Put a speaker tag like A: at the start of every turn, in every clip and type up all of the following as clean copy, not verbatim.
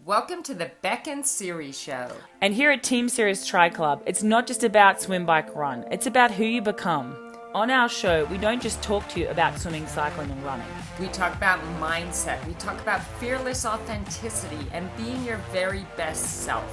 A: Welcome to the Bek and Siri show.
B: And here at Team Sirius Tri Club, it's not just about swim, bike, run. It's about who you become. On our show, we don't just talk to you about swimming, cycling, and running.
A: We talk about mindset. We talk about fearless authenticity and being your very best self.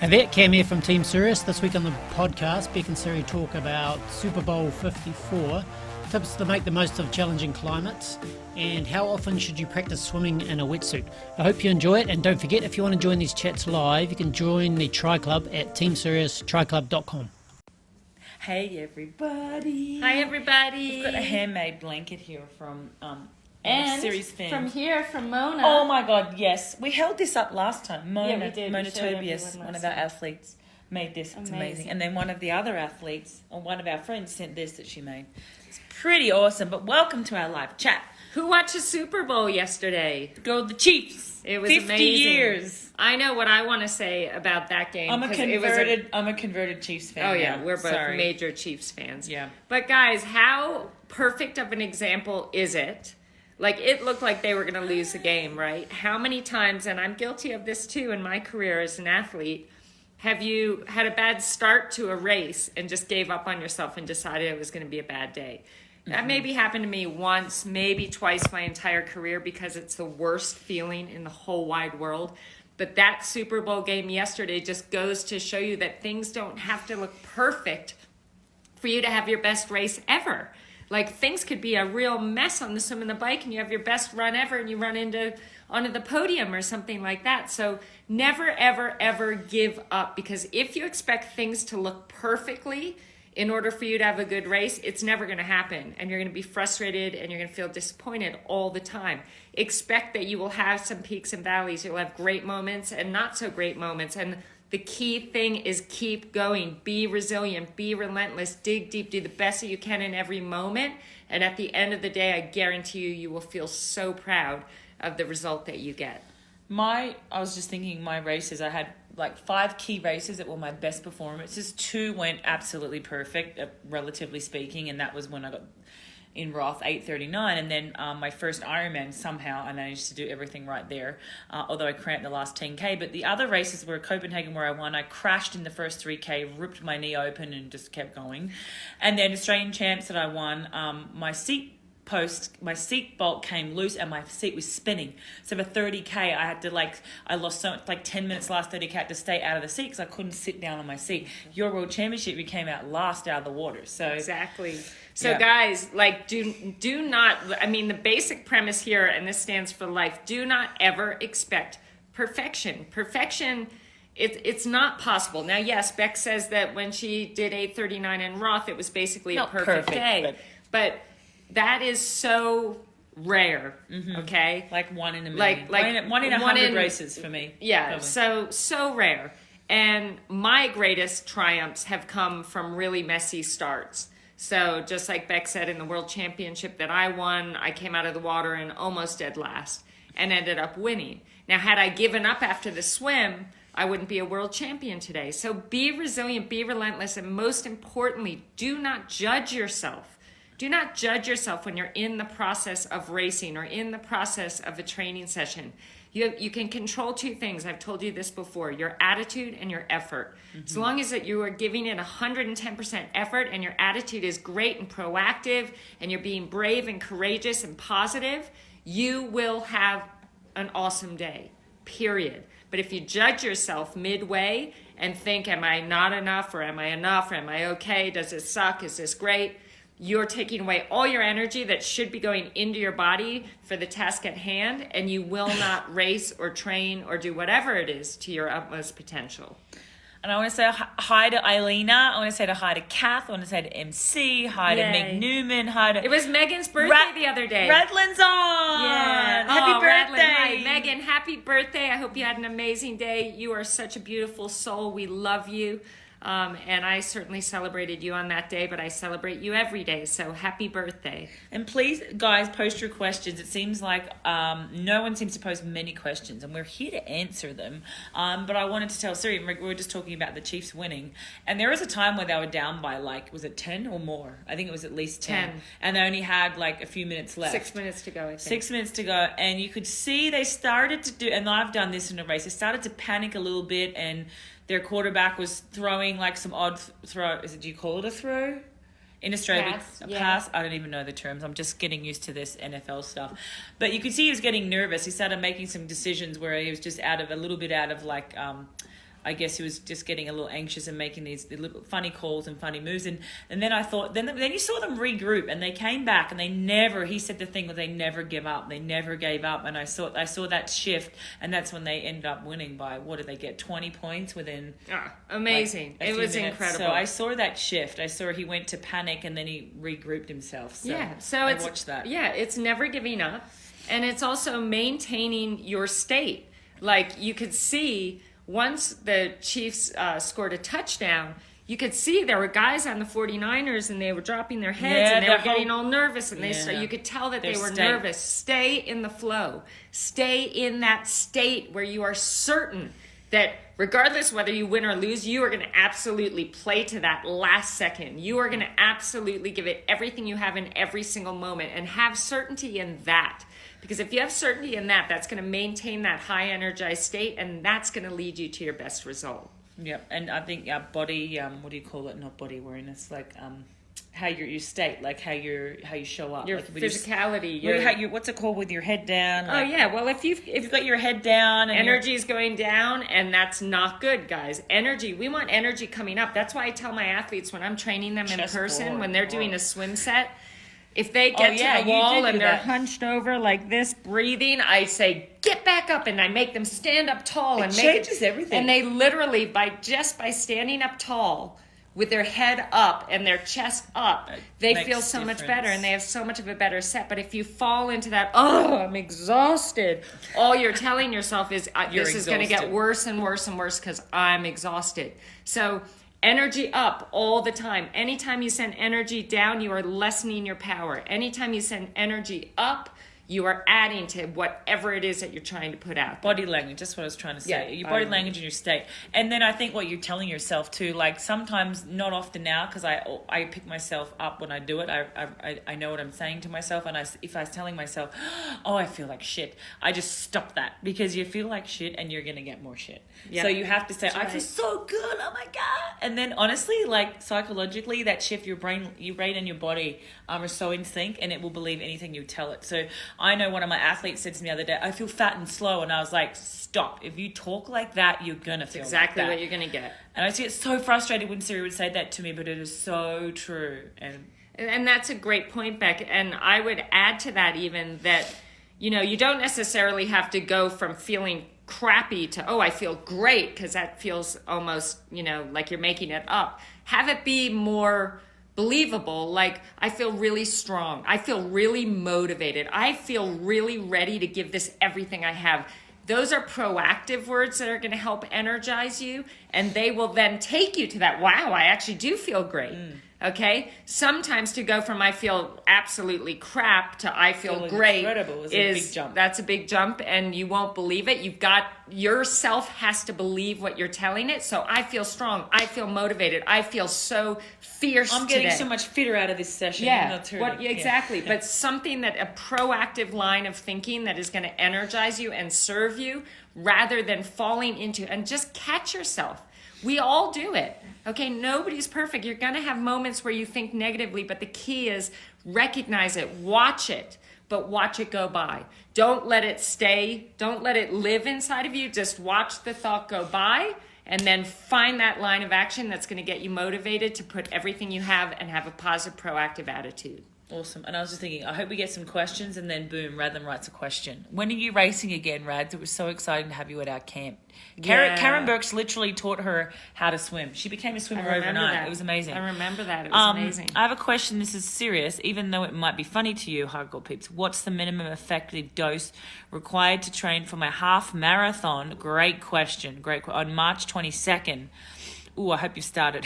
C: Hey there, Cam here from Team Sirius. This week on the podcast, Bek and Siri talk about Superbowl 54, tips to make the most of challenging climates, and how often should you practice swimming in a wetsuit. I hope you enjoy it, and don't forget, if you want to join these chats live, you can join the Tri Club at teamsiriustriclub.com.
B: Hey everybody!
A: Hi everybody!
B: We've got a handmade blanket here from
D: And
B: Siri's fans.
D: from here, from Mona.
B: Oh my God, yes. We held this up last time.
D: Yeah, we did.
B: Mona
D: We showed
B: Tobias,
D: everyone
B: one of
D: last
B: our
D: time.
B: athletes, made this. It's amazing.
D: Amazing.
B: And then one of the other athletes, or one of our friends, sent this that she made. It's pretty awesome, but welcome to our live chat.
A: Who watched the Super Bowl yesterday?
B: Go the Chiefs.
A: It was
B: 50
A: amazing.
B: years.
A: I know what I want to say about that game.
B: I'm a
A: 'cause it was a-
B: converted Chiefs fan.
A: Oh yeah,
B: now.
A: we're both
B: Sorry.
A: major Chiefs fans.
B: Yeah.
A: But guys, how perfect of an example is it? Like, it looked like they were going to lose the game, right? How many times, and I'm guilty of this too in my career as an athlete, have you had a bad start to a race and just gave up on yourself and decided it was going to be a bad day? That maybe happened to me once, maybe twice my entire career, because it's the worst feeling in the whole wide world. But that Super Bowl game yesterday just goes to show you that things don't have to look perfect for you to have your best race ever. Like, things could be a real mess on the swim and the bike, and you have your best run ever, and you run onto the podium or something like that. So never, ever, ever give up, because if you expect things to look perfectly in order for you to have a good race, it's never going to happen, and you're going to be frustrated and you're going to feel disappointed all the time. Expect that you will have some peaks and valleys. You'll have great moments and not so great moments, and the key thing is keep going, be resilient, be relentless, dig deep, do the best that you can in every moment, and at the end of the day, I guarantee you will feel so proud of the result that you get.
B: I was just thinking, my races, I had like 5 key races that were my best performances. 2 went absolutely perfect, relatively speaking, and that was when I got in Roth 8:39, and then my first Ironman, somehow I managed to do everything right there, although I cramped the last 10K. But the other races were Copenhagen, where I won. I crashed in the first 3K, ripped my knee open, and just kept going. And then Australian Champs that I won, my seat bolt came loose and my seat was spinning. So for 30K, I had to I lost so much, 10 minutes last 30K, I had to stay out of the seat because I couldn't sit down on my seat. Your World Championship, you came out last out of the water. So
A: Exactly. So
B: Yeah.
A: guys, do not, I mean, the basic premise here, and this stands for life, do not ever expect perfection. Perfection, it's not possible. Now, yes, Beck says that when she did 8:39 in Roth, it was basically
B: Not
A: a perfect
B: perfect,
A: day. But that is so rare, okay?
B: like 1 in a million.
A: Like
B: one in 100
A: one in-
B: races for me.
A: Yeah,
B: probably.
A: so rare. And my greatest triumphs have come from really messy starts. So just like Beck said, in the World Championship that I won, I came out of the water and almost dead last and ended up winning. Now, had I given up after the swim, I wouldn't be a world champion today. So be resilient, be relentless, and most importantly, do not judge yourself. Do not judge yourself when you're in the process of racing or in the process of a training session. You can control 2 things. I've told you this before, your attitude and your effort. As long as that you are giving it 110% effort and your attitude is great and proactive and you're being brave and courageous and positive, you will have an awesome day, period. But if you judge yourself midway and think, am I not enough, or am I enough, or am I okay, does this suck, is this great? You're taking away all your energy that should be going into your body for the task at hand, and you will not race or train or do whatever it is to your utmost potential.
B: And I want to say hi to Eilina. I want to say hi to Kath. I want to say to MC. Hi to
A: Yay.
B: Meg Newman. Hi to...
A: It was Megan's birthday the other day.
B: Redland's on!
A: Yeah.
B: Happy
A: Oh,
B: birthday!
A: Redland. Hi, Megan. Happy birthday. I hope you had an amazing day. You are such a beautiful soul. We love you. And I certainly celebrated you on that day, but I celebrate you every day. So happy birthday.
B: And please, guys, post your questions. It seems like no one seems to post many questions, and we're here to answer them. But I wanted to tell Siri, we were just talking about the Chiefs winning, and there was a time where they were down by, like, was it 10 or more? I think it was at least 10. And they only had, like, a few minutes left.
A: 6 minutes to go, I think.
B: 6 minutes to go, and you could see they started to do, and I've done this in a race, they started to panic a little bit, and their quarterback was throwing like some odd throw. Do you call it a throw? In Australia, pass. I don't even know the terms. I'm just getting used to this NFL stuff. But you could see he was getting nervous. He started making some decisions where he was just a little bit out of like, I guess he was just getting a little anxious and making these little funny calls and funny moves. And then I thought, then you saw them regroup and they came back and he said the thing where they never give up. They never gave up. And I saw that shift, and that's when they ended up winning by, what did they get, 20 points within?
A: Amazing.
B: Like,
A: it was
B: minutes.
A: incredible.
B: So I saw that shift. I saw he went to panic and then he regrouped himself. So I watched that.
A: Yeah, it's never giving up. And it's also maintaining your state. Like, you could see once the Chiefs scored a touchdown, you could see there were guys on the 49ers and they were dropping their heads and they were getting all nervous. And you could tell that they were nervous. Stay in the flow. Stay in that state where you are certain that regardless whether you win or lose, you are going to absolutely play to that last second. You are going to absolutely give it everything you have in every single moment and have certainty in that. Because if you have certainty in that, that's going to maintain that high energized state, and that's going to lead you to your best result.
B: Yep, and I think body, what do you call it? Not body awareness, like how your state, like how you show up,
A: your
B: like
A: physicality.
B: What's it called with your head down?
A: Like, well, if you've
B: got your head down, and
A: energy is going down, and that's not good, guys. Energy, we want energy coming up. That's why I tell my athletes when I'm training them in person, when they're doing a swim set. If they get to the wall and they're hunched over like this, breathing, I say, get back up, and I make them stand up tall.
B: It changes everything.
A: And they literally, by standing up tall with their head up and their chest up, they feel so much better, and they have so much of a better set. But if you fall into that, I'm exhausted, all you're telling yourself is, this is going to get worse and worse and worse because I'm exhausted. So energy up all the time. Anytime you send energy down, you are lessening your power. Anytime you send energy up, you are adding to whatever it is that you're trying to put out.
B: Body language, that's what I was trying to say. Your body language and your state. And then I think what you're telling yourself too, like sometimes, not often now, because I pick myself up when I do it. I know what I'm saying to myself, and if I was telling myself, I feel like shit, I just stop that, because you feel like shit and you're going to get more shit. Yep. So you have to say, I feel so good, oh my God. And then honestly, like psychologically, that shift, your brain and your body are so in sync, and it will believe anything you tell it. So I know one of my athletes said to me the other day, I feel fat and slow. And I was like, stop. If you talk like that, you're going to feel
A: exactly
B: like that.
A: What you're going to get.
B: And I get so frustrated when Siri would say that to me, but it is so true.
A: And that's a great point, Beck. And I would add to that even that, you don't necessarily have to go from feeling crappy to, I feel great, because that feels almost, like you're making it up. Have it be more believable, like I feel really strong, I feel really motivated, I feel really ready to give this everything I have. Those are proactive words that are going to help energize you, and they will then take you to that, wow, I actually do feel great. Okay? Sometimes to go from I feel absolutely crap to I feel great
B: is a big jump.
A: That's a big jump, and you won't believe it. Yourself has to believe what you're telling it. So I feel strong, I feel motivated, I feel so fierce
B: I'm getting so much fitter out of this session.
A: Exactly. But something that a proactive line of thinking that is going to energize you and serve you, rather than falling into, and just catch yourself. We all do it. Okay, nobody's perfect. You're going to have moments where you think negatively, but the key is recognize it, watch it, but watch it go by. Don't let it stay. Don't let it live inside of you. Just watch the thought go by, and then find that line of action that's going to get you motivated to put everything you have and have a positive, proactive attitude.
B: Awesome. And I was just thinking, I hope we get some questions, and then boom, Radlin writes a question. When are you racing again, Rads? It was so exciting to have you at our camp. Karen Burks literally taught her how to swim. She became a swimmer overnight.
A: That.
B: It was amazing.
A: I remember that. It was amazing.
B: I have a question. This is serious, even though it might be funny to you, hardcore peeps. What's the minimum effective dose required to train for my half marathon? Great question. On March 22nd. Ooh, I hope you started.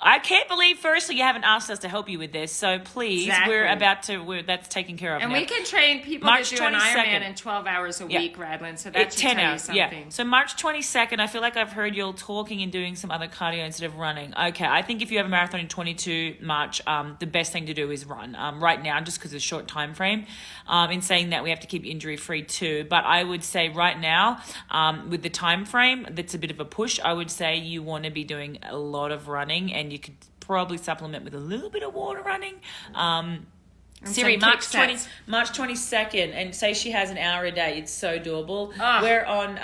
B: I can't believe, firstly, you haven't asked us to help you with this. So please,
A: Exactly.
B: that's taken care of
A: And
B: now.
A: we can train people
B: March
A: to do an
B: 22nd.
A: Ironman in 12 hours a
B: Yeah.
A: week, Radlin. So that should
B: 10
A: tell you
B: hours,
A: something.
B: So March 22nd, I feel like I've heard you're talking and doing some other cardio instead of running. Okay, I think if you have a marathon in 22 March, the best thing to do is run right now, just because of the short time frame. In saying that, we have to keep injury free too. But I would say right now, with the time frame, that's a bit of a push. I would say you want to be doing a lot of running, and you could probably supplement with a little bit of water running. Siri, March 22nd, and say she has an hour a day. It's so doable.
A: Oh.
B: We're on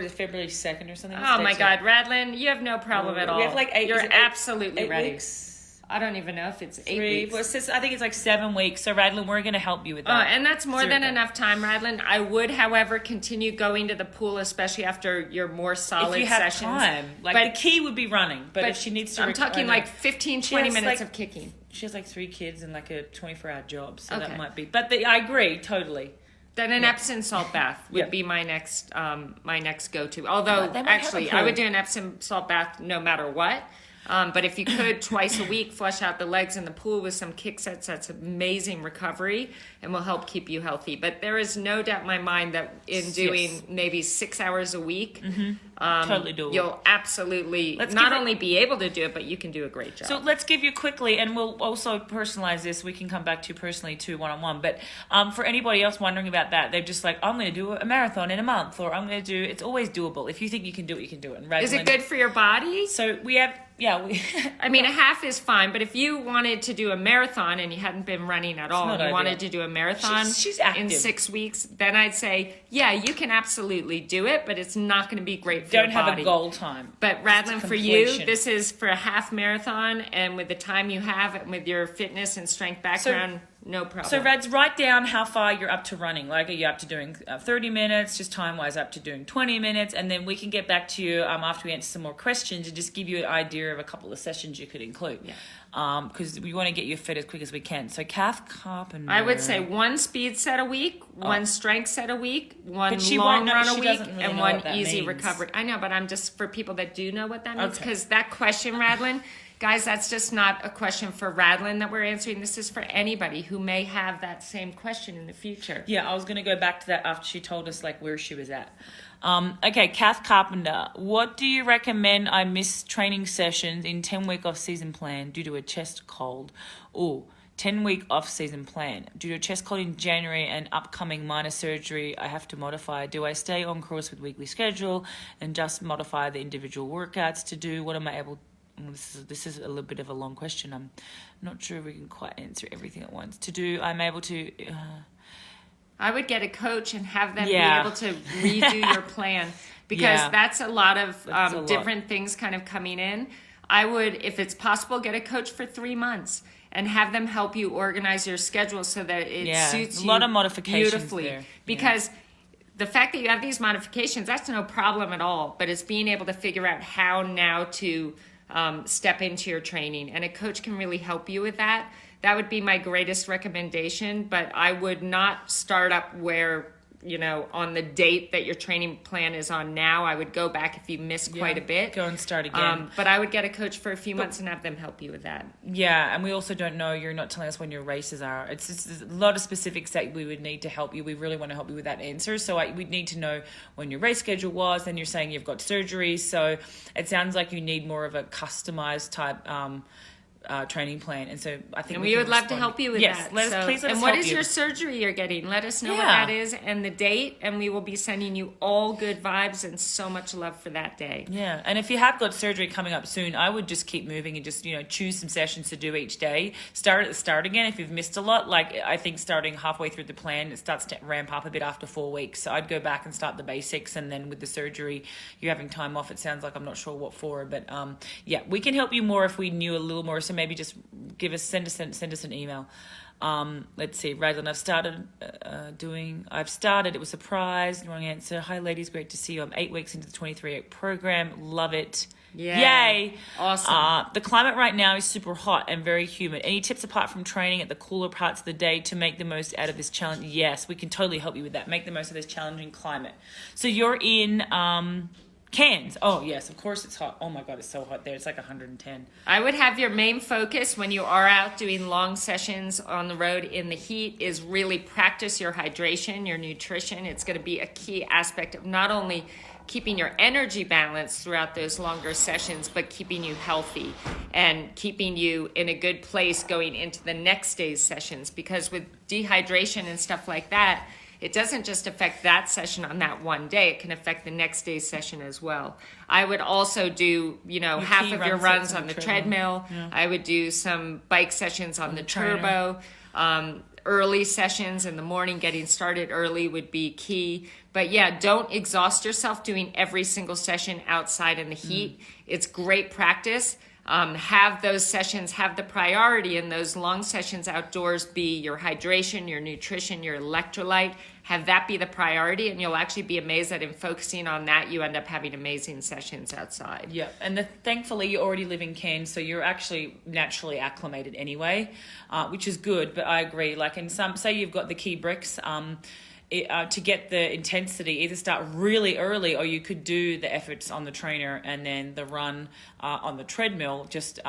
B: February 2nd or something.
A: Oh my God, Radlin, you have no problem at all.
B: We have like 8.
A: You're
B: is it
A: absolutely
B: 8
A: ready.
B: weeks?
A: I don't even know if it's 8
B: 3,
A: weeks.
B: well, I think it's like 7 weeks. So Radlin, we're going to help you with that.
A: And that's more than
B: Zero.
A: enough time, Radlin. I would, however, continue going to the pool, especially after your more solid
B: If you have
A: sessions.
B: time, like
A: But-
B: the key would be running. But if she needs to,
A: I'm talking like 15, 20
B: has,
A: minutes
B: like-
A: of kicking.
B: She has like 3 kids and like a 24-hour job, so
A: Okay.
B: that might be. But I agree totally.
A: Then an Epsom salt bath would
B: Yeah.
A: be my next go-to. Although,
B: They might have
A: actually,
B: a
A: I would
B: pool.
A: do an Epsom salt bath no matter what. But if you could twice a week flush out the legs in the pool with some kick sets, that's amazing recovery and will help keep you healthy. But there is no doubt in my mind that in doing maybe 6 hours a week,
B: Totally doable.
A: you'll absolutely
B: Let's
A: not
B: give it-
A: only be able to do it, but you can do a great job.
B: So let's give you quickly, and we'll also personalize this. We can come back to you personally too, one-on-one. But for anybody else wondering about that, they're just like, I'm going to do a marathon in a month, or I'm going to do. It's always doable. If you think you can do it, you can do it. And
A: Is it good for your body?
B: So we have, we.
A: I mean, a half is fine, but if you wanted to do a marathon and you hadn't been running at all,
B: not
A: and you
B: ideal.
A: wanted to do a marathon
B: She's
A: in
B: active.
A: 6 weeks, then I'd say, yeah, you can absolutely do it, but it's not going to be great for
B: Don't
A: your
B: have
A: body.
B: a goal time.
A: But Radlin, for you,
B: completion.
A: this is for a half marathon, and with the time you have and with your fitness and strength background, no problem.
B: So, Rads, write down how far you're up to running. Like, are you up to doing 30 minutes, just time-wise up to doing 20 minutes, and then we can get back to you after we answer some more questions and just give you an idea of a couple of sessions you could include.
A: Yeah.
B: Because we want to get you fit as quick as we can. So, Kath Carpenter.
A: I would say one speed set a week, one strength set a week, one
B: But she
A: long
B: won't know-
A: run a
B: she
A: week,
B: doesn't really
A: and
B: know
A: one
B: what that
A: easy
B: means.
A: recovery. I know, but I'm just for people that do know what that means,
B: Okay.
A: because that question, Radlin, guys, that's just not a question for Radlin that we're answering. This is for anybody who may have that same question in the future.
B: Yeah, I was going to go back to that after she told us like where she was at. Okay, Kath Carpenter, what do you recommend I miss training sessions in 10-week off-season plan due to a chest cold? Or 10-week off-season plan due to a chest cold in January and upcoming minor surgery I have to modify. Do I stay on course with weekly schedule and just modify the individual workouts to do? What am I able? This is a little bit of a long question. I'm not sure we can quite answer everything at once. To do, I'm able to.
A: I would get a coach and have them
B: Yeah.
A: be able to redo your plan, because
B: Yeah.
A: that's a lot of
B: That's a lot.
A: different things kind of coming in. I would, if it's possible, get a coach for 3 months and have them help you organize your schedule so that it suits
B: a
A: you
B: lot of modifications
A: beautifully.
B: there. Yeah.
A: Because the fact that you have these modifications, that's no problem at all, but it's being able to figure out how now to step into your training, and a coach can really help you with that. That would be my greatest recommendation, but I would not start up where, on the date that your training plan is on now. I would go back if you miss quite a bit.
B: Go and start again.
A: But I would get a coach for a few months and have them help you with that.
B: Yeah, and we also don't know, you're not telling us when your races are. It's just a lot of specifics that we would need to help you. We really want to help you with that answer. So we'd need to know when your race schedule was, and you're saying you've got surgery. So it sounds like you need more of a customized type training plan. And so I think
A: And we would love to
B: respond.
A: help you with
B: yes,
A: that.
B: Please let us
A: and what
B: help
A: is
B: you.
A: your surgery you're getting? Let us know what
B: Yeah.
A: that is and the date, and we will be sending you all good vibes and so much love for that day.
B: Yeah, and if you have got surgery coming up soon, I would just keep moving and just, choose some sessions to do each day. Start at the start again if you've missed a lot. Like, I think starting halfway through the plan, it starts to ramp up a bit after 4 weeks. So I'd go back and start the basics, and then with the surgery, you're having time off. It sounds like I'm not sure what for, but yeah, we can help you more if we knew a little more. So maybe just send us an email. Let's see, Radlin, I've started, it was a surprise, wrong answer. Hi ladies, great to see you. I'm 8 weeks into the 23-week program, love it.
A: Yeah.
B: Yay.
A: Awesome.
B: The climate right now is super hot and very humid. Any tips apart from training at the cooler parts of the day to make the most out of this challenge? Yes, we can totally help you with that. Make the most of this challenging climate. So you're in Cans. Oh, yes, of course it's hot. Oh, my God, it's so hot there. It's like 110.
A: I would have your main focus when you are out doing long sessions on the road in the heat is really practice your hydration, your nutrition. It's going to be a key aspect of not only keeping your energy balanced throughout those longer sessions, but keeping you healthy and keeping you in a good place going into the next day's sessions. Because with dehydration and stuff like that, it doesn't just affect that session on that one day. It can affect the next day's session as well. I would also do, half of your runs on the treadmill. Yeah. I would do some bike sessions on the turbo. Early sessions in the morning, getting started early would be key. But yeah, don't exhaust yourself doing every single session outside in the heat. It's great practice. Have those sessions, have the priority in those long sessions outdoors be your hydration, your nutrition, your electrolyte. Have that be the priority, and you'll actually be amazed that in focusing on that, you end up having amazing sessions outside.
B: Yeah, and thankfully you already live in Cairns, so you're actually naturally acclimated anyway, which is good. But I agree, like in some, say you've got the key bricks, to get the intensity, either start really early or you could do the efforts on the trainer and then the run on the treadmill. Just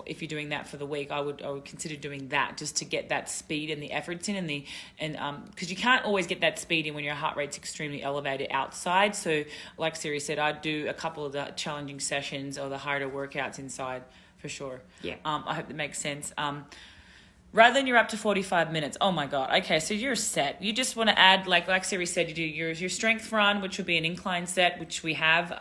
B: if you're doing that for the week, I would consider doing that just to get that speed and the efforts in and because you can't always get that speed in when your heart rate's extremely elevated outside. So like Siri said, I'd do a couple of the challenging sessions or the harder workouts inside for sure.
A: Yeah.
B: I hope that makes sense. Rather than you're up to 45 minutes. Oh my God. Okay, so you're set. You just want to add, like Siri said, you do your strength run, which would be an incline set, which we have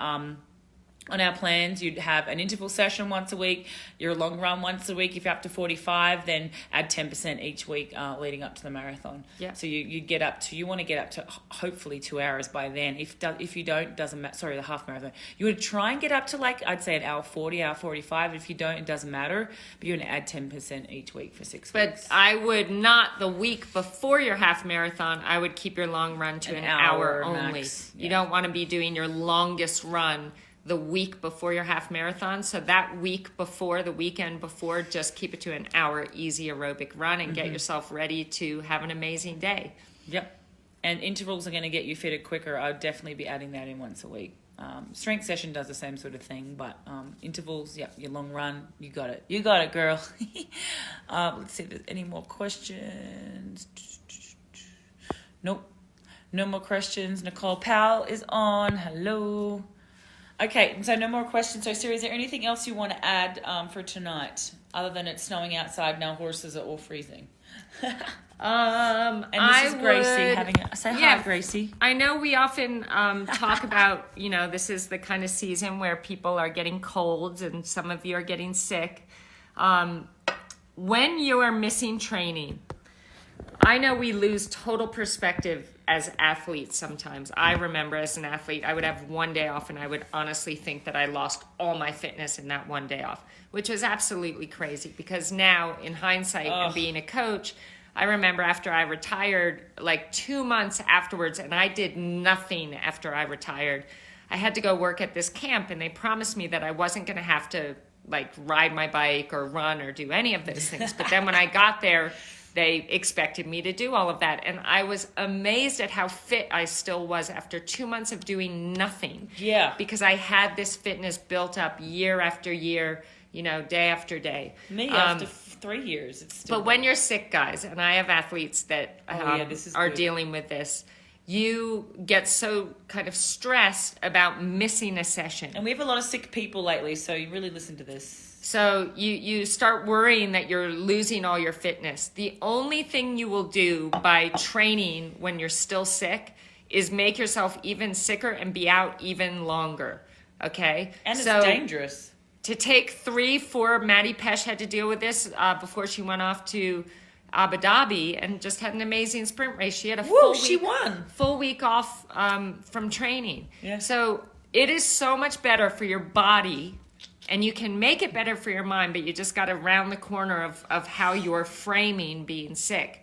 B: on our plans. You'd have an interval session once a week, your long run once a week. If you're up to 45, then add 10% each week leading up to the marathon.
A: Yeah.
B: So you want to get up to hopefully 2 hours by then. If you don't, doesn't matter. Sorry, the half marathon. You would try and get up to I'd say an hour 40, hour 45. If you don't, it doesn't matter. But you're going to add 10% each week for 6 weeks.
A: But I would not, the week before your half marathon, I would keep your long run to an hour only.
B: Max.
A: You don't want to be doing your longest run the week before your half marathon. So that week before, the weekend before, just keep it to an hour easy aerobic run and get yourself ready to have an amazing day.
B: Yep. And intervals are going to get you fitter quicker. I'd definitely be adding that in once a week. Strength session does the same sort of thing, but intervals, yeah, your long run, you got it. You got it, girl. Let's see if there's any more questions. Nope. No more questions. Nicole Powell is on. Hello. Okay, so no more questions. So, Siri, is there anything else you want to add for tonight, other than it's snowing outside now, horses are all freezing?
A: And
B: this is Gracie say hi, Gracie.
A: I know we often talk about, this is the kind of season where people are getting colds and some of you are getting sick. When you are missing training, I know we lose total perspective as athletes sometimes. I remember as an athlete, I would have one day off and I would honestly think that I lost all my fitness in that one day off, which was absolutely crazy because now in hindsight and being a coach, I remember after I retired, 2 months afterwards, and I did nothing after I retired. I had to go work at this camp and they promised me that I wasn't going to have to ride my bike or run or do any of those things. But then when I got there, they expected me to do all of that. And I was amazed at how fit I still was after 2 months of doing nothing.
B: Yeah.
A: Because I had this fitness built up year after year, day after day.
B: Me, after 3 years, it's still...
A: But when you're sick, guys, and I have athletes that are
B: good.
A: dealing with this, you get so kind of stressed about missing a session.
B: And we have a lot of sick people lately, so you really listen to this.
A: So you start worrying that you're losing all your fitness. The only thing you will do by training when you're still sick is make yourself even sicker and be out even longer, okay?
B: And it's dangerous.
A: To take 3-4, Maddie Pesh had to deal with this before she went off to Abu Dhabi and just had an amazing sprint race. She had a full week off from training.
B: Yeah.
A: So it is so much better for your body, and you can make it better for your mind, but you just got to round the corner of how you're framing being sick.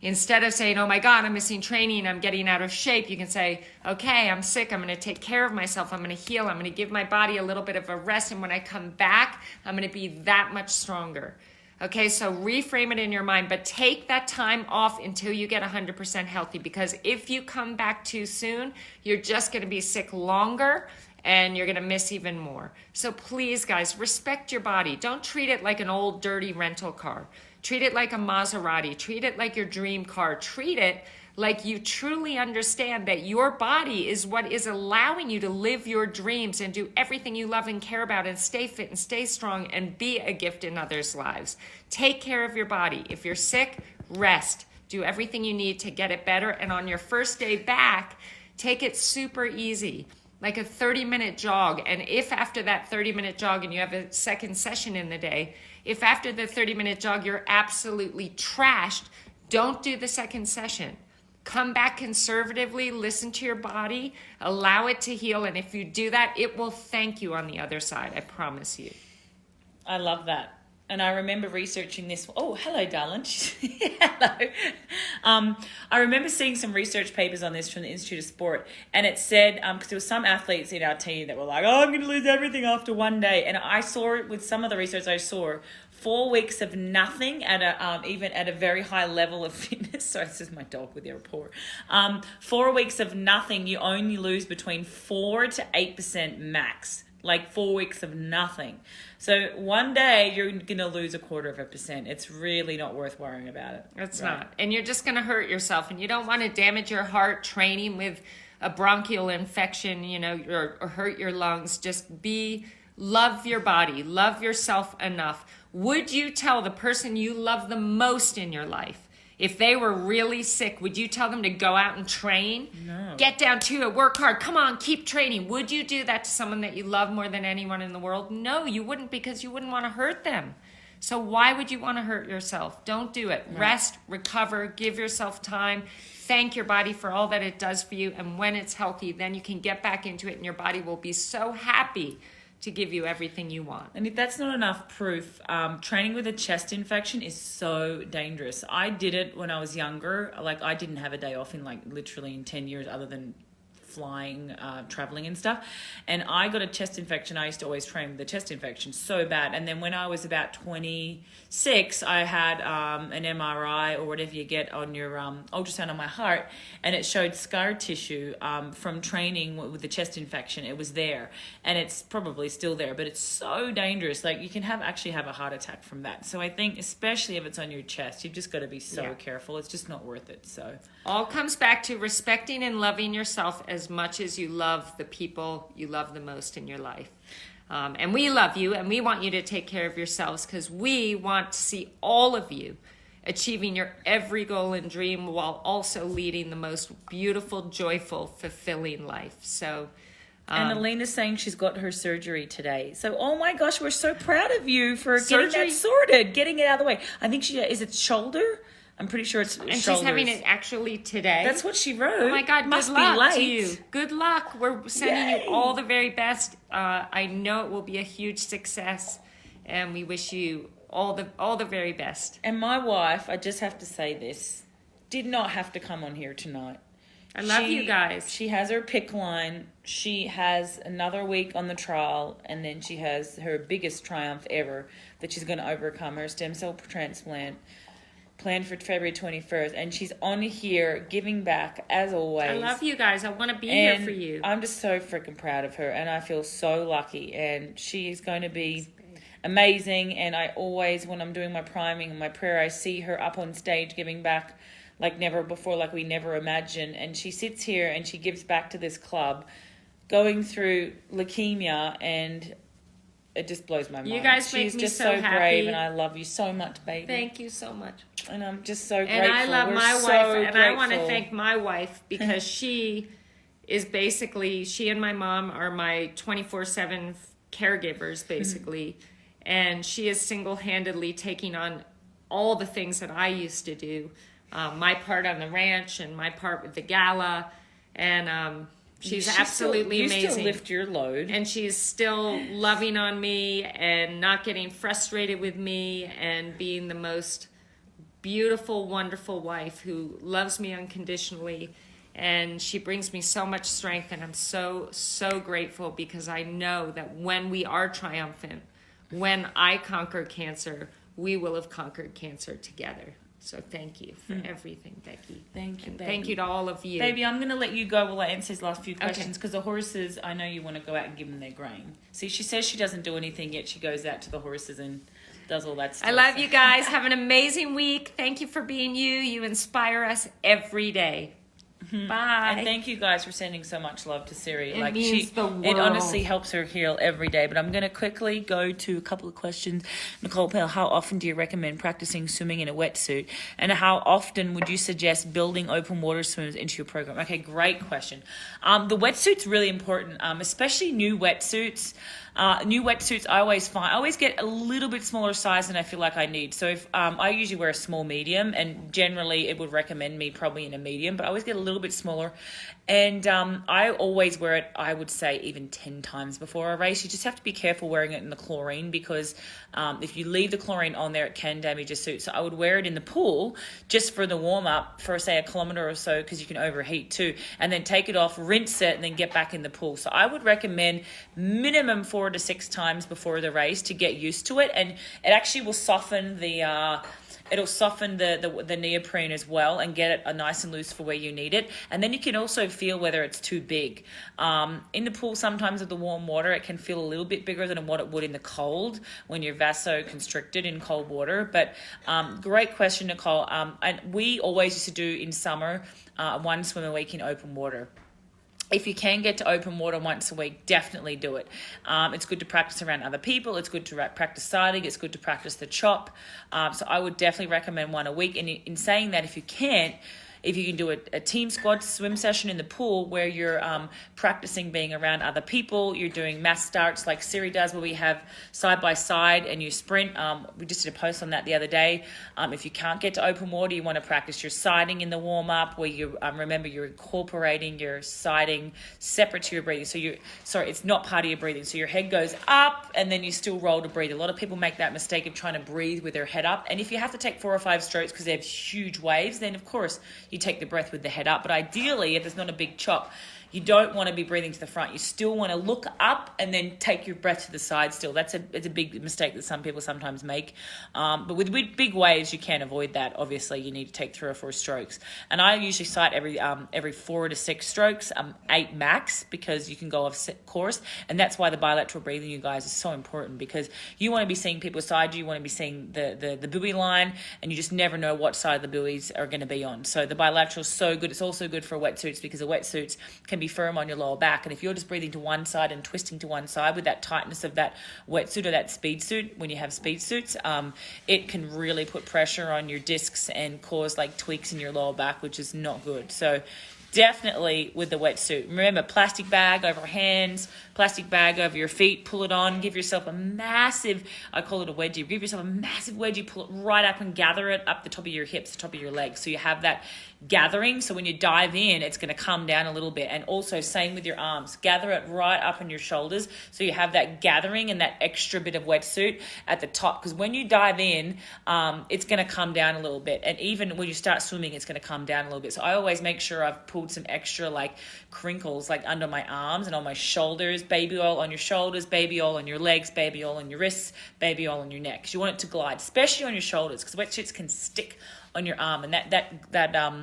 A: Instead of saying, oh my God, I'm missing training, I'm getting out of shape, you can say, okay, I'm sick, I'm going to take care of myself, I'm going to heal, I'm going to give my body a little bit of a rest, and when I come back, I'm going to be that much stronger. Okay, so reframe it in your mind, but take that time off until you get 100% healthy, because if you come back too soon, you're just going to be sick longer, and you're going to miss even more. So please, guys, respect your body. Don't treat it like an old dirty rental car. Treat it like a Maserati. Treat it like your dream car. Treat it like you truly understand that your body is what is allowing you to live your dreams and do everything you love and care about and stay fit and stay strong and be a gift in others' lives. Take care of your body. If you're sick, rest. Do everything you need to get it better. And on your first day back, take it super easy, like a 30-minute jog. And if after that 30-minute jog and you have a second session in the day, if after the 30-minute jog you're absolutely trashed, don't do the second session. Come back conservatively, listen to your body, allow it to heal. And if you do that, it will thank you on the other side. I promise you.
B: I love that. And I remember researching this. Oh, hello, darling. Hello. I remember seeing some research papers on this from the Institute of Sport. And it said, because there were some athletes in our team that were like, oh, I'm going to lose everything after one day. And I saw it with some of the research I saw, 4 weeks of nothing at a even at a very high level of fitness. Sorry, this is my dog with their report. 4 weeks of nothing, you only lose between 4 to 8% max. Like 4 weeks of nothing. So one day you're going to lose 0.25%. It's really not worth worrying about it.
A: It's not. And you're just going to hurt yourself. And you don't want to damage your heart training with a bronchial infection, or hurt your lungs. Just love your body. Love yourself enough. Would you tell the person you love the most in your life, if they were really sick, would you tell them to go out and train?
B: No.
A: Get down to it, work hard, come on, keep training. Would you do that to someone that you love more than anyone in the world? No, you wouldn't, because you wouldn't want to hurt them. So why would you want to hurt yourself? Don't do it. Right. Rest, recover, give yourself time. Thank your body for all that it does for you. And when it's healthy, then you can get back into it and your body will be so happy to give you everything you want.
B: And if that's not enough proof, training with a chest infection is so dangerous. I did it when I was younger. Like, I didn't have a day off in literally in 10 years other than flying, traveling and stuff. And I got a chest infection. I used to always train with a chest infection so bad. And then when I was about 26, I had an MRI or whatever you get on your ultrasound on my heart. And it showed scar tissue from training with the chest infection. It was there. And it's probably still there. But it's so dangerous. Like, you can actually have a heart attack from that. So I think, especially if it's on your chest, you've just got to be so careful. It's just not worth it. So
A: all comes back to respecting and loving yourself as much as you love the people you love the most in your life. And we love you, and we want you to take care of yourselves, because we want to see all of you achieving your every goal and dream while also leading the most beautiful, joyful, fulfilling life. So
B: and Alina's saying she's got her surgery today. So, oh my gosh, we're so proud of you for getting that sorted, getting it out of the way. I think is it shoulder? I'm pretty sure it's shoulders.
A: She's having it actually today.
B: That's what she wrote.
A: Oh my God,
B: must
A: good
B: be
A: luck
B: late.
A: to you. Good luck. We're sending you all the very best. I know it will be a huge success, and we wish you all the very best.
B: And my wife, I just have to say this, did not have to come on here tonight.
A: I love you guys.
B: She has her pick line. She has another week on the trial, and then she has her biggest triumph ever, that she's going to overcome her stem cell transplant, planned for February 21st, and she's on here giving back as always.
A: I love you guys. I want to be here for you.
B: I'm just so freaking proud of her, and I feel so lucky, and she is going to be amazing. And I always, when I'm doing my priming and my prayer, I see her up on stage giving back like never before, like we never imagined. And she sits here and she gives back to this club, going through leukemia, and it just blows my mind.
A: You guys make
B: She's
A: me
B: just
A: so
B: so
A: happy.
B: brave, and I love you so much, baby.
A: Thank you so much.
B: And I'm just so grateful.
A: And I love
B: We're
A: my
B: so
A: wife, and I want to
B: grateful.
A: thank my wife, because she is basically, she and my mom are my 24/7 caregivers, basically. And she is single-handedly taking on all the things that I used to do. My part on the ranch and my part with the gala. And she's absolutely amazing.
B: You still lift your load.
A: And she's still loving on me and not getting frustrated with me, and being the most beautiful, wonderful wife who loves me unconditionally. And she brings me so much strength, and I'm so, so grateful, because I know that when we are triumphant, when I conquer cancer, we will have conquered cancer together. So thank you for everything, Becky.
B: Thank you,
A: And
B: baby.
A: thank you to all of you.
B: Baby, I'm going to let you go while I answer his last few questions because the horses, I know you want to go out and give them their grain. See, she says she doesn't do anything, yet she goes out to the horses and does all that stuff.
A: I love you guys. Have an amazing week. Thank you for being you. You inspire us every day. Bye.
B: And thank you guys for sending so much love to Siri.
A: It means the
B: It
A: world.
B: honestly helps her heal every day. But I'm going to quickly go to a couple of questions. Nicole Pell, how often do you recommend practicing swimming in a wetsuit? And how often would you suggest building open water swims into your program? Okay, great question. The wetsuit's really important, especially new wetsuits. New wetsuits, I always get a little bit smaller size than I feel like I need. So if I usually wear a small medium, and generally it would recommend me probably in a medium, but I always get a little bit smaller. And I always wear it, I would say, even 10 times before a race. You just have to be careful wearing it in the chlorine because if you leave the chlorine on there, it can damage your suit. So I would wear it in the pool just for the warm-up for, say, a kilometre or so because you can overheat too. And then take it off, rinse it, and then get back in the pool. So I would recommend minimum 4 to 6 times before the race to get used to it. And it actually will soften the neoprene as well and get it nice and loose for where you need it. And then you can also feel whether it's too big. In the pool, sometimes with the warm water, it can feel a little bit bigger than what it would in the cold when you're vasoconstricted in cold water. But great question, Nicole. And we always used to do in summer 1 swim a week in open water. If you can get to open water once a week, definitely do it. It's good to practice around other people. It's good to practice siding. It's good to practice the chop. So I would definitely recommend 1 a week. And in saying that, if you can do a team squad swim session in the pool where you're practicing being around other people, you're doing mass starts like Siri does where we have side by side and you sprint. We just did a post on that the other day. If you can't get to open water, you want to practice your siding in the warm up where you remember you're incorporating your siding separate to your breathing. So it's not part of your breathing. So your head goes up and then you still roll to breathe. A lot of people make that mistake of trying to breathe with their head up. And if you have to take 4 or 5 strokes because they have huge waves, then of course you take the breath with the head up. But ideally, if there's not a big chop, you don't want to be breathing to the front. You still want to look up and then take your breath to the side still. It's a big mistake that some people sometimes make. But with big waves, you can't avoid that. Obviously, you need to take 3 or 4 strokes. And I usually sight every 4 to 6 strokes, 8 max, because you can go off course. And that's why the bilateral breathing, you guys, is so important because you want to be seeing people beside you. You want to be seeing the buoy line, and you just never know what side the buoys are going to be on. So the bilateral is so good. It's also good for wetsuits because the wetsuits can be firm on your lower back, and if you're just breathing to one side and twisting to one side with that tightness of that wetsuit or that speed suit, when you have speed suits, it can really put pressure on your discs and cause like tweaks in your lower back, which is not good. So definitely with the wetsuit. Remember, plastic bag over hands, plastic bag over your feet, pull it on, give yourself a massive, I call it a wedgie, give yourself a massive wedgie, pull it right up and gather it up the top of your hips, the top of your legs. So you have that gathering. So when you dive in, it's going to come down a little bit. And also same with your arms, gather it right up on your shoulders. So you have that gathering and that extra bit of wetsuit at the top. Because when you dive in, it's going to come down a little bit. And even when you start swimming, it's going to come down a little bit. So I always make sure I've pulled some extra like crinkles like under my arms and on my shoulders, baby oil on your shoulders, baby oil on your legs, baby oil on your wrists, baby oil on your neck. 'Cause you want it to glide, especially on your shoulders, because wetsuits can stick on your arm, and that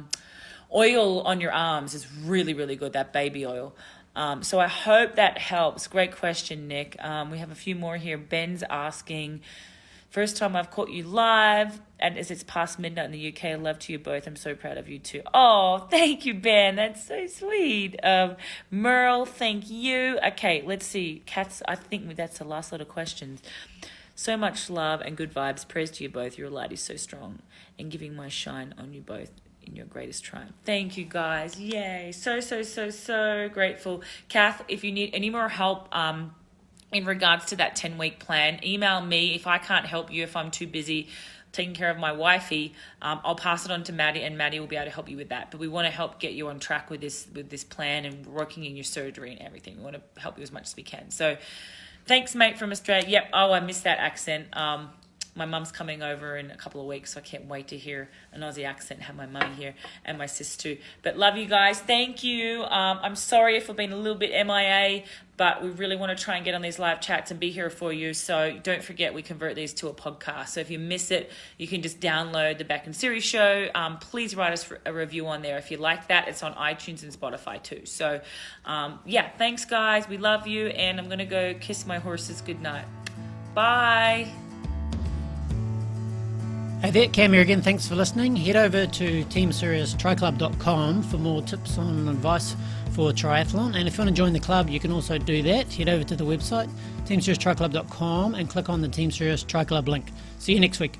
B: oil on your arms is really, really good, that baby oil. So I hope that helps. Great question, Nick. We have a few more here. Ben's asking, first time I've caught you live, and as it's past midnight in the UK, love to you both. I'm so proud of you too. Oh, thank you, Ben. That's so sweet. Merle, thank you. Okay, let's see. Kat's, I think that's the last lot of questions. So much love and good vibes. Prayers to you both. Your light is so strong and giving my shine on you both in your greatest triumph. Thank you, guys. Yay. So grateful. Kath, if you need any more help in regards to that 10-week plan, email me. If I can't help you, if I'm too busy taking care of my wifey, I'll pass it on to Maddie, and Maddie will be able to help you with that. But we want to help get you on track with this plan and working in your surgery and everything. We want to help you as much as we can. So thanks, mate, from Australia. Yep. Oh, I missed that accent. my mum's coming over in a couple of weeks, so I can't wait to hear an Aussie accent, have my mummy here and my sis too. But love you guys. Thank you. I'm sorry if I've been a little bit MIA, but we really want to try and get on these live chats and be here for you. So don't forget, we convert these to a podcast. So if you miss it, you can just download the Bek and Siri show. Please write us a review on there if you like that. It's on iTunes and Spotify too. So yeah, thanks guys. We love you. And I'm going to go kiss my horses goodnight. Bye.
C: Hey there, Cam here again. Thanks for listening. Head over to teamserioustriclub.com for more tips on advice for triathlon. And if you want to join the club, you can also do that. Head over to the website, teamserioustriclub.com, and click on the Team Serious Tri Club link. See you next week.